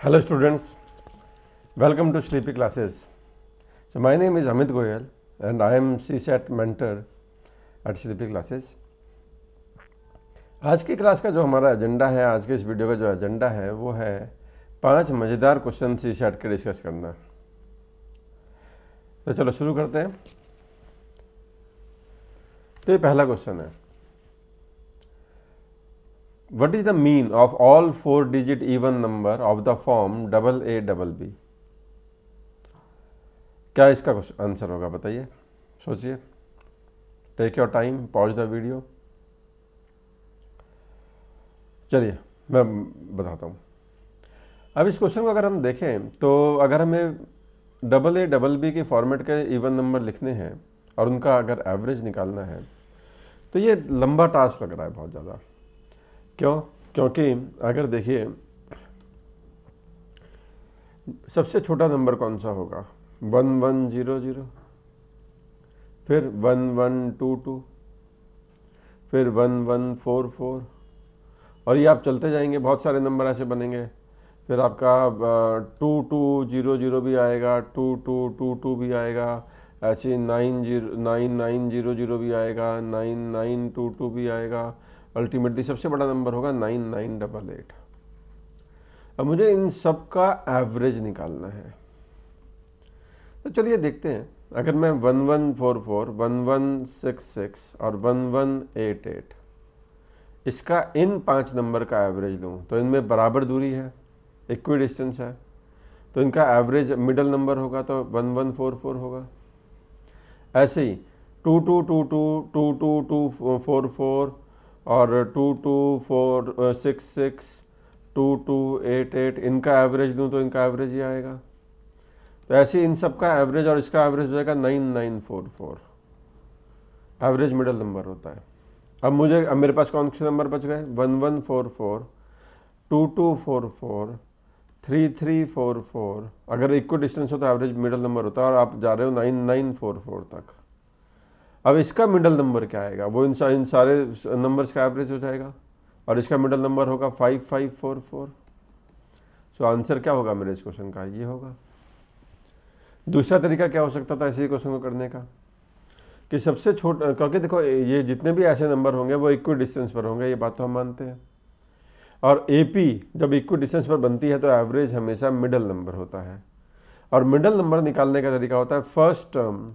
Hello students, welcome to Sleepy Classes. So my name is Amit Goyal and I am CSAT mentor at Sleepy Classes. आज की class का जो हमारा agenda है, आज के इस वीडियो का जो एजेंडा है वो है 5 मज़ेदार क्वेश्चन CSAT के डिस्कस करना। तो चलो शुरू करते हैं। तो ये पहला क्वेश्चन है, What is the mean of all 4-digit even number of the form AA BB? क्या इसका आंसर होगा बताइए, सोचिए। Take your time, pause the video. चलिए मैं बताता हूँ। अब इस क्वेश्चन को अगर हम देखें तो अगर हमें AA BB के फॉर्मेट के इवन नंबर लिखने हैं और उनका अगर एवरेज निकालना है तो ये लंबा टास्क लग रहा है बहुत ज़्यादा। क्यों? क्योंकि अगर देखिए सबसे छोटा नंबर कौन सा होगा, 1100, फिर 1122, फिर 1144 और ये आप चलते जाएंगे, बहुत सारे नंबर ऐसे बनेंगे। फिर आपका 2200 भी आएगा, 2222 भी आएगा, ऐसे 9900 भी आएगा, 9922 भी आएगा। अल्टीमेटली सबसे बड़ा नंबर होगा 9988। अब मुझे इन सब का एवरेज निकालना है। तो चलिए देखते हैं। अगर मैं 1144, 1166 और 1188 इसका इन 5 नंबर का एवरेज लूँ तो इनमें बराबर दूरी है, इक्वी डिस्टेंस है, तो इनका एवरेज मिडल नंबर होगा तो 1144 होगा। ऐसे ही 2222, 22244 और 22466, 2288 इनका एवरेज दूँ तो इनका एवरेज ही आएगा। तो ऐसे इन सब का एवरेज और इसका एवरेज हो जाएगा 9944। एवरेज मिडल नंबर होता है। अब मेरे पास कौन से नंबर बच गए, 1144, 2244, 3344। अगर इक्वल डिस्टेंस हो तो एवरेज मिडल नंबर होता है और आप जा रहे हो 9944 तक। अब इसका मिडल नंबर क्या आएगा, वो इन सारे नंबर्स का एवरेज हो जाएगा और इसका मिडल नंबर होगा 5544। सो आंसर क्या होगा मेरे इस क्वेश्चन का, ये होगा। दूसरा तरीका क्या हो सकता था इसी क्वेश्चन को करने का, कि सबसे छोटा, क्योंकि देखो ये जितने भी ऐसे नंबर होंगे वो इक्वल डिस्टेंस पर होंगे, ये बात तो हम मानते हैं। और AP जब इक्वल डिस्टेंस पर बनती है तो एवरेज हमेशा मिडल नंबर होता है। और मिडल नंबर निकालने का तरीका होता है first term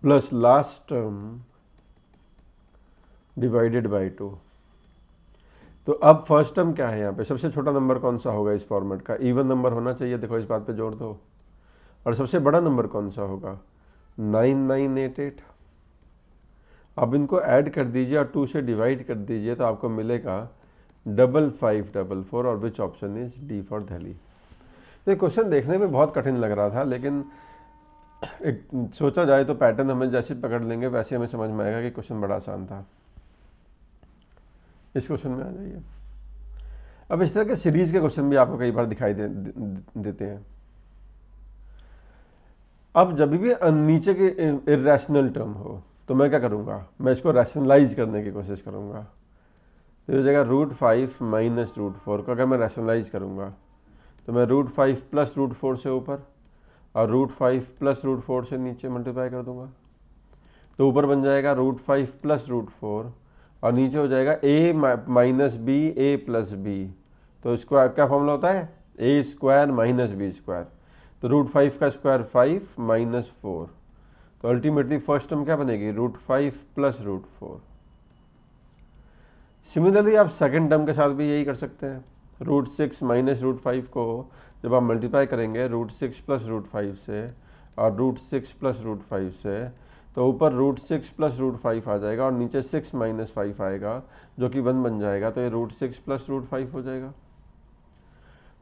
plus last term divided by 2। तो अब फर्स्ट टर्म क्या है यहाँ पे, सबसे छोटा नंबर कौन सा होगा इस फॉर्मेट का, इवन नंबर होना चाहिए, देखो इस बात पे जोड़ दो। और सबसे बड़ा नंबर कौन सा होगा, 9988। अब इनको ऐड कर दीजिए और 2 से डिवाइड कर दीजिए तो आपको मिलेगा 5544 और which option is D for Delhi. तो क्वेश्चन देखने में बहुत कठिन लग रहा था, लेकिन एक सोचा जाए तो पैटर्न हमें जैसे पकड़ लेंगे वैसे हमें समझ में आएगा कि क्वेश्चन बड़ा आसान था। इस क्वेश्चन में आ जाइए। अब इस तरह के सीरीज के क्वेश्चन भी आपको कई बार दिखाई देते हैं। अब जब भी नीचे के इरेशनल टर्म हो तो मैं क्या करूँगा, मैं इसको रैशनलाइज करने की कोशिश करूँगा। तो हो जाएगा √5 माइनस √4 को अगर मैं रैशनलाइज करूँगा तो मैं √5 प्लस √4 से ऊपर और √5 प्लस √4 से नीचे मल्टीप्लाई कर दूंगा। तो ऊपर बन जाएगा √5 प्लस √4 और नीचे हो जाएगा a minus b a plus b. तो इसका क्या फॉर्मूला होता है, a square minus b square. तो √5 का स्क्वायर 5 माइनस 4। तो अल्टीमेटली फर्स्ट टर्म क्या बनेगी, √5 प्लस √4। सिमिलरली आप सेकेंड टर्म के साथ भी यही कर सकते हैं। √6 माइनस √5 को जब आप मल्टीप्लाई करेंगे √6 प्लस √5 से और √6 प्लस √5 से, तो ऊपर √6 प्लस √5 आ जाएगा और नीचे 6 माइनस 5 आएगा जो कि 1 बन जाएगा। तो ये √6 प्लस √5 हो जाएगा।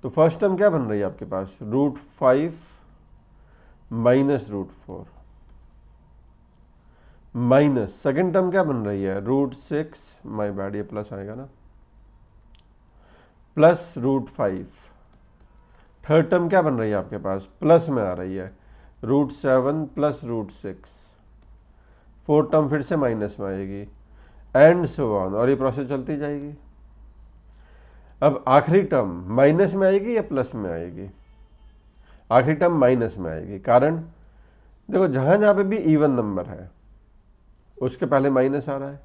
तो फर्स्ट टर्म क्या बन रही है आपके पास, √5 माइनस √4 माइनस सेकेंड टर्म क्या बन रही है, √6, माई बैड ये प्लस आएगा ना, प्लस √5। थर्ड टर्म क्या बन रही है आपके पास, प्लस में आ रही है, √7 प्लस √6। फोर्थ टर्म फिर से माइनस में आएगी, एंड सो ऑन, और ये प्रोसेस चलती जाएगी। अब आखिरी टर्म माइनस में आएगी या प्लस में आएगी? आखिरी टर्म माइनस में आएगी। कारण देखो, जहाँ जहाँ पे भी इवन नंबर है उसके पहले माइनस आ रहा है,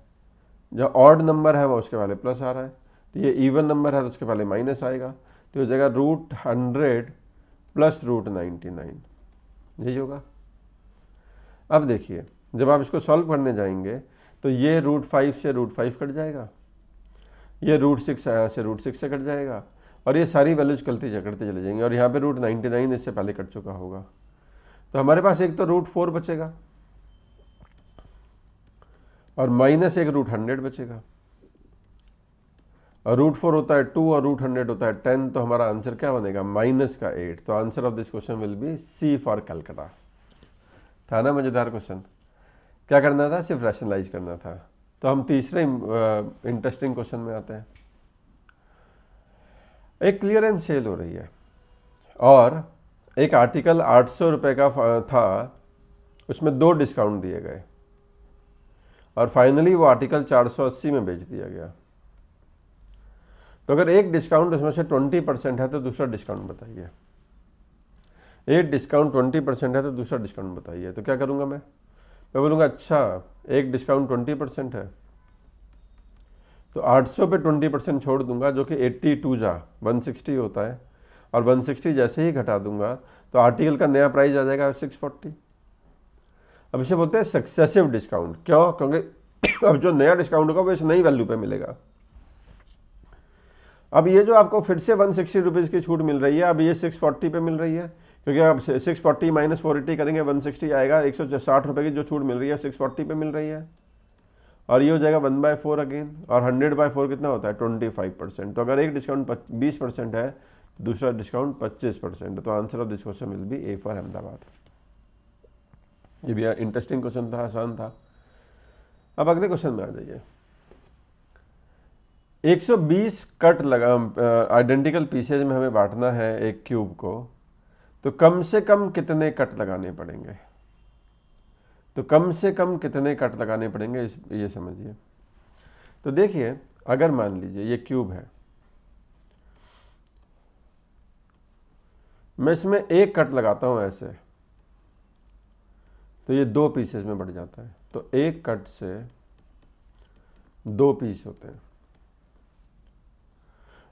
जहाँ ऑड नंबर है वो उसके पहले प्लस आ रहा है। तो ये इवन नंबर है तो उसके पहले माइनस आएगा, तो हो जाएगा √100 प्लस √99, यही होगा। अब देखिए, जब आप इसको सॉल्व करने जाएंगे तो ये √5 से √5 कट जाएगा, ये √6 यहाँ से √6 से कट जाएगा, और ये सारी वैल्यूज करते चले जाएंगे, और यहाँ पे √99 इससे पहले कट चुका होगा। तो हमारे पास एक तो √4 बचेगा और माइनस एक √100 बचेगा, और √4 होता है 2 और √100 होता है 10, तो हमारा आंसर क्या बनेगा? -8। तो answer of this question will be c for Calcutta. था ना मजेदार क्वेश्चन? क्या करना था? सिर्फ रैशनलाइज करना था। तो हम तीसरे इंटरेस्टिंग क्वेश्चन में आते हैं। एक क्लियरेंस सेल हो रही है और एक आर्टिकल 800 रुपये का था, उसमें 2 डिस्काउंट दिए गए और फाइनली वो आर्टिकल 480 में बेच दिया गया। तो अगर एक डिस्काउंट उसमें से 20% है तो दूसरा डिस्काउंट बताइए। एक डिस्काउंट 20% है तो दूसरा डिस्काउंट बताइए। तो क्या करूँगा मैं बोलूँगा अच्छा एक डिस्काउंट 20% है तो 800 पे 20% छोड़ दूंगा, जो कि 82 जा 160 होता है, और 160 जैसे ही घटा दूंगा तो आर्टिकल का नया प्राइस आ जाएगा 640। अब इसे बोलते हैं सक्सेसिव डिस्काउंट। क्यों? क्योंकि अब जो नया डिस्काउंट होगा वो इस नई वैल्यू पे मिलेगा। अब ये जो आपको फिर से 160 रुपीज़ की छूट मिल रही है, अब ये 640 पे मिल रही है, क्योंकि आप 640 माइनस 480 करेंगे 160 आएगा। 160 रुपये की जो छूट मिल रही है 640 पे मिल रही है, और ये हो जाएगा 1/4 अगेन, और 100/4 कितना होता है? 25%। तो अगर एक डिस्काउंट 20% है, दूसरा डिस्काउंट 25%। तो answer of this question will B A for Ahmedabad. ये भी इंटरेस्टिंग क्वेश्चन था, आसान था। अब अगले क्वेश्चन में आ जाइए। 120 कट लगा आइडेंटिकल पीसेज में हमें बांटना है एक क्यूब को, तो कम से कम कितने कट लगाने पड़ेंगे? तो कम से कम कितने कट लगाने पड़ेंगे ये समझिए। तो देखिए, अगर मान लीजिए ये क्यूब है, मैं इसमें एक कट लगाता हूं ऐसे, तो ये 2 पीसेज में बढ़ जाता है। तो एक कट से 2 पीस होते हैं।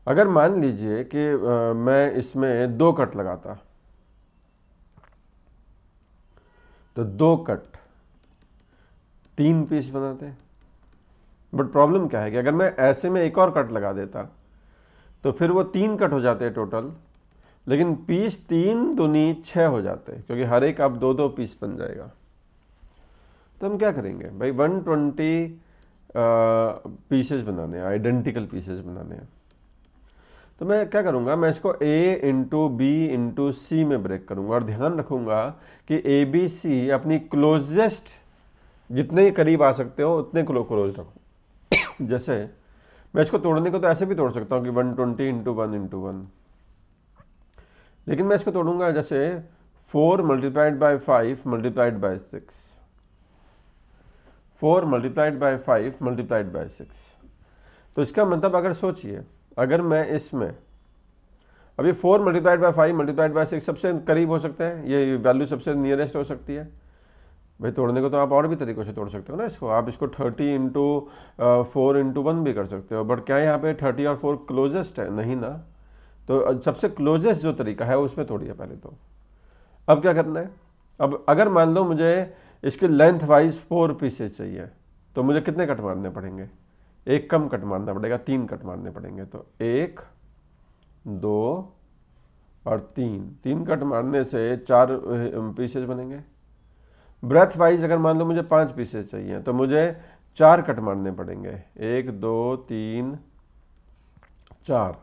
अगर मान लीजिए कि मैं इसमें 2 कट लगाता, तो 2 कट 3 पीस बनाते हैं। बट प्रॉब्लम क्या है कि अगर मैं ऐसे में एक और कट लगा देता तो फिर वो 3 कट हो जाते हैं टोटल, लेकिन पीस 3 दूनी 6 हो जाते हैं, क्योंकि हर एक अब 2-2 पीस बन जाएगा। तो हम क्या करेंगे भाई? 120 पीसेज बनाने हैं, आइडेंटिकल पीसेज बनाने हैं। तो मैं क्या करूँगा? मैं इसको A into B into C में ब्रेक करूँगा, और ध्यान रखूँगा कि ABC अपनी क्लोजेस्ट जितने करीब आ सकते हो उतने क्लोज रखो। जैसे मैं इसको तोड़ने को तो ऐसे भी तोड़ सकता हूँ कि 120 इंटू 1 इंटू 1, लेकिन मैं इसको तोड़ूंगा जैसे 4 multiplied by 5 multiplied by 6, 4 multiplied by 5 multiplied by 6। तो इसका मतलब अगर सोचिए, अगर मैं इसमें अभी 4 मल्टीप्लाइड बाई 5 मल्टीप्लाइड बाई 6 सबसे करीब हो सकते हैं, ये वैल्यू सबसे नियरेस्ट हो सकती है। भाई तोड़ने को तो आप और भी तरीक़ों से तोड़ सकते हो ना इसको। आप इसको 30 इंटू 4 इंटू 1 भी कर सकते हो, बट क्या यहाँ पे 30 और 4 क्लोजेस्ट है? नहीं ना। तो सबसे क्लोजेस्ट जो तरीका है उसमें तोड़िए पहले। तो अब क्या करना है? अब अगर मान लो मुझे इसके लेंथ वाइज 4 पीसेज चाहिए, तो मुझे कितने कट मारने पड़ेंगे? एक कम कट मारना पड़ेगा, 3 कट मारने पड़ेंगे। तो 1 2 और 3 कट मारने से 4 पीसेज बनेंगे। ब्रेथ वाइज अगर मान लो मुझे 5 पीसेज चाहिए, तो मुझे 4 कट मारने पड़ेंगे, 1 2 3 4।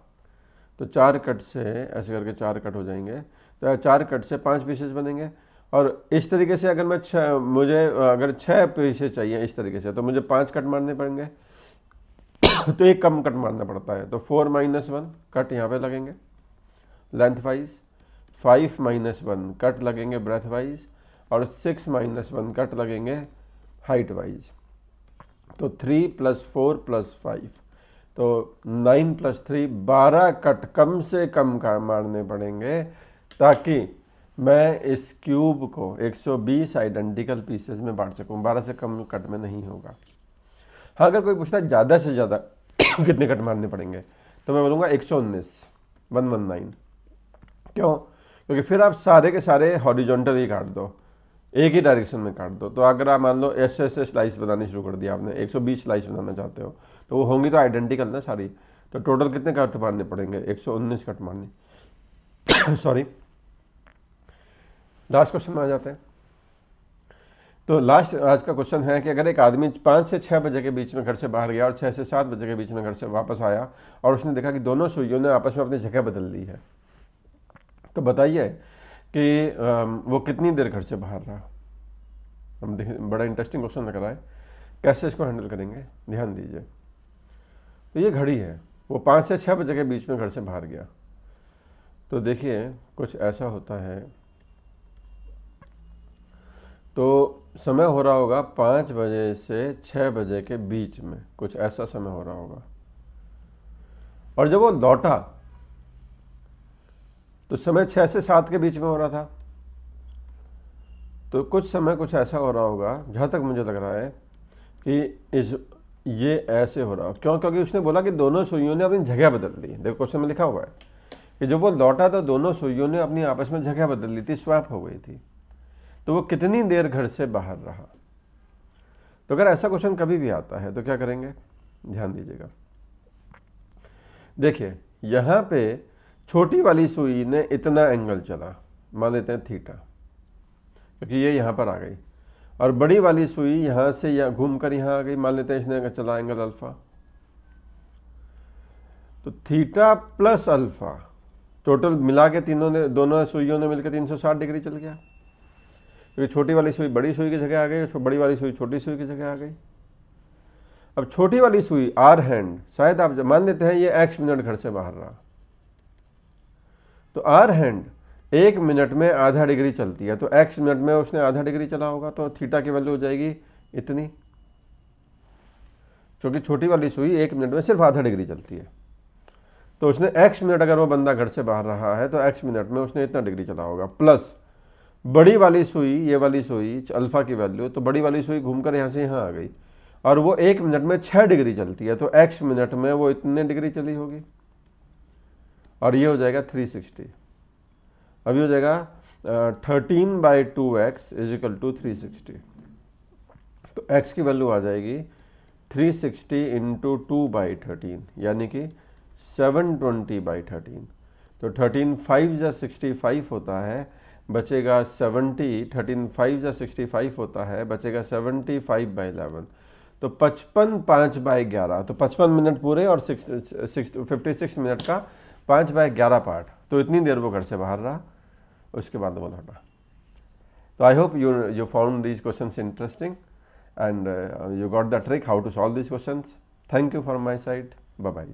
तो 4 कट से ऐसे करके 4 कट हो जाएंगे, तो 4 कट से 5 पीसेज बनेंगे। और इस तरीके से अगर मैं मुझे अगर 6 पीसेज चाहिए इस तरीके से, तो मुझे 5 कट मारने पड़ेंगे। तो एक कम कट मारना पड़ता है, तो 4 - 1 कट यहाँ पे लगेंगे लेंथ वाइज, 5 - 1 कट लगेंगे ब्रेथ वाइज, और 6 - 1 कट लगेंगे हाइट वाइज। तो 3 + 4 + 5 तो 9 + 3 12 कट कम से कम का मारने पड़ेंगे ताकि मैं इस क्यूब को 120 आइडेंटिकल पीसेस में बांट सकूं। 12 से कम कट में नहीं होगा। हाँ, अगर कोई पूछता है ज़्यादा से ज़्यादा कितने कट मारने पड़ेंगे, तो मैं बोलूँगा 119, 119। क्यों? क्योंकि फिर आप सारे के सारे हॉरिजॉन्टली काट दो, एक ही डायरेक्शन में काट दो। तो अगर आप मान लो ऐसे स्लाइस बनानी शुरू कर दिया आपने, 120 स्लाइस बनाना चाहते हो, तो वो होंगी तो आइडेंटिकल ना सारी। तो टोटल कितने कट मारने पड़ेंगे? 119 कट मारने सॉरी। लास्ट क्वेश्चन में आ जाते हैं। तो लास्ट आज का क्वेश्चन है कि अगर एक आदमी 5 से 6 बजे के बीच में घर से बाहर गया और 6 से 7 बजे के बीच में घर से वापस आया और उसने देखा कि दोनों सुइयों ने आपस में अपनी जगह बदल ली है, तो बताइए कि वो कितनी देर घर से बाहर रहा। हम देखें, बड़ा इंटरेस्टिंग क्वेश्चन लग रहा है, कैसे इसको हैंडल करेंगे, ध्यान दीजिए। तो ये घड़ी है, वो 5 से 6 बजे के बीच में घर से बाहर गया। तो देखिए कुछ ऐसा होता है, तो समय हो रहा होगा 5 बजे से 6 बजे के बीच में, कुछ ऐसा समय हो रहा होगा। और जब वो लौटा तो समय 6 से 7 के बीच में हो रहा था। तो कुछ समय कुछ ऐसा हो रहा होगा, जहाँ तक मुझे लग रहा है कि ये ऐसे हो रहा हो। क्यों? क्योंकि उसने बोला कि दोनों सुइयों ने अपनी जगह बदल ली। देखो क्वेश्चन में लिखा हुआ है कि जब वो लौटा तो दोनों सुइयों ने अपनी आपस में जगह बदल ली थी, स्वैप हो गई थी। तो वो कितनी देर घर से बाहर रहा। तो अगर ऐसा क्वेश्चन कभी भी आता है तो क्या करेंगे, ध्यान दीजिएगा। देखिए यहाँ पे छोटी वाली सुई ने इतना एंगल चला, मान लेते हैं थीटा, क्योंकि ये यहाँ पर आ गई, और बड़ी वाली सुई यहाँ से यहाँ घूमकर यहाँ आ गई, मान लेते हैं इसने चला एंगल अल्फा। तो थीटा प्लस अल्फा टोटल मिला के दोनों सुइयों ने मिलकर 360 डिग्री चल गया, क्योंकि छोटी वाली सुई बड़ी सुई की जगह आ गई, बड़ी वाली सुई छोटी सुई की जगह आ गई। अब छोटी वाली सुई आर हैंड, शायद आप मान लेते हैं ये x मिनट घर से बाहर रहा, तो आर हैंड 1 मिनट में आधा डिग्री चलती है, तो x मिनट में उसने आधा डिग्री चला होगा, तो थीटा की वैल्यू हो जाएगी इतनी, क्योंकि छोटी वाली सुई 1 मिनट में सिर्फ आधा डिग्री चलती है। तो उसने x मिनट, अगर वो बंदा घर से बाहर रहा है तो x मिनट में उसने इतना डिग्री चला होगा, प्लस बड़ी वाली सुई, ये वाली सुई अल्फा की वैल्यू, तो बड़ी वाली सुई घूमकर यहाँ से यहाँ आ गई, और वो 1 मिनट में 6 डिग्री चलती है, तो x मिनट में वो इतने डिग्री चली होगी, और ये हो जाएगा 360। अभी हो जाएगा 13/2x = 360। तो x की वैल्यू आ जाएगी 360 × 2/13, यानी कि 720/13। तो 13 5 × 65 होता है, बचेगा 70, 13 5 × 65 होता है, बचेगा 75/11। तो 55 5/11, तो 55 मिनट पूरे और 56 मिनट का 5/11 पार्ट। तो इतनी देर वो घर से बाहर रहा, उसके बाद वो लौटा। तो I hope you found these questions interesting and you got the trick how to solve these questions. Thank you from my side. Bye bye.